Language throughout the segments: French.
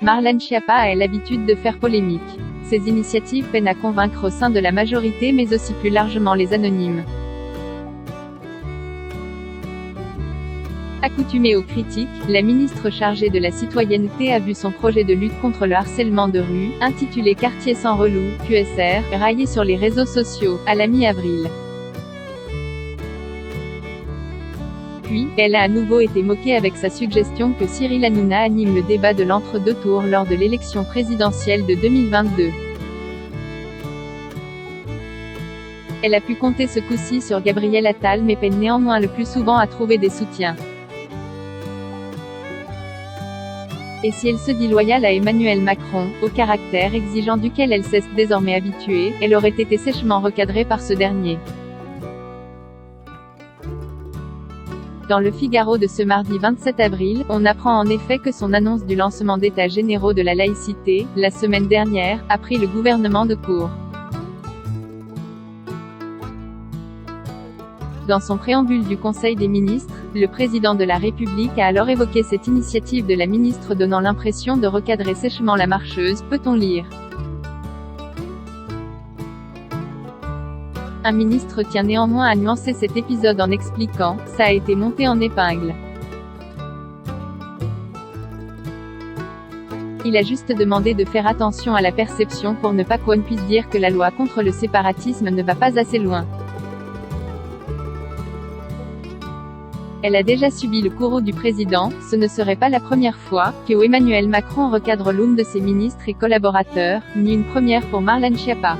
Marlène Schiappa a l'habitude de faire polémique. Ses initiatives peinent à convaincre au sein de la majorité mais aussi plus largement les anonymes. Accoutumée aux critiques, la ministre chargée de la citoyenneté a vu son projet de lutte contre le harcèlement de rue, intitulé Quartier sans relou, QSR, raillé sur les réseaux sociaux, à la mi-avril. Puis, elle a à nouveau été moquée avec sa suggestion que Cyril Hanouna anime le débat de l'entre-deux tours lors de l'élection présidentielle de 2022. Elle a pu compter ce coup-ci sur Gabriel Attal mais peine néanmoins le plus souvent à trouver des soutiens. Et si elle se dit loyale à Emmanuel Macron, au caractère exigeant duquel elle s'est désormais habituée, elle aurait été sèchement recadrée par ce dernier. Dans le Figaro de ce mardi 27 avril, on apprend en effet que son annonce du lancement d'états généraux de la laïcité, la semaine dernière, a pris le gouvernement de court. Dans son préambule du Conseil des ministres, le président de la République a alors évoqué cette initiative de la ministre donnant l'impression de recadrer sèchement la marcheuse, peut-on lire. Un ministre tient néanmoins à nuancer cet épisode en expliquant « ça a été monté en épingle ». Il a juste demandé de faire attention à la perception pour ne pas qu'on puisse dire que la loi contre le séparatisme ne va pas assez loin. Elle a déjà subi le courroux du président, ce ne serait pas la première fois que Emmanuel Macron recadre l'une de ses ministres et collaborateurs, ni une première pour Marlène Schiappa.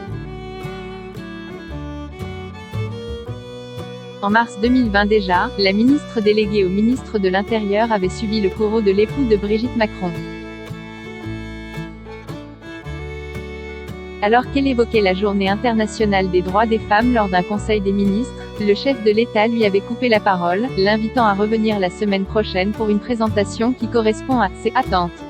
En mars 2020 déjà, la ministre déléguée au ministre de l'Intérieur avait subi le courroux de l'époux de Brigitte Macron. Alors qu'elle évoquait la Journée internationale des droits des femmes lors d'un conseil des ministres, le chef de l'État lui avait coupé la parole, l'invitant à revenir la semaine prochaine pour une présentation qui correspond à ses attentes.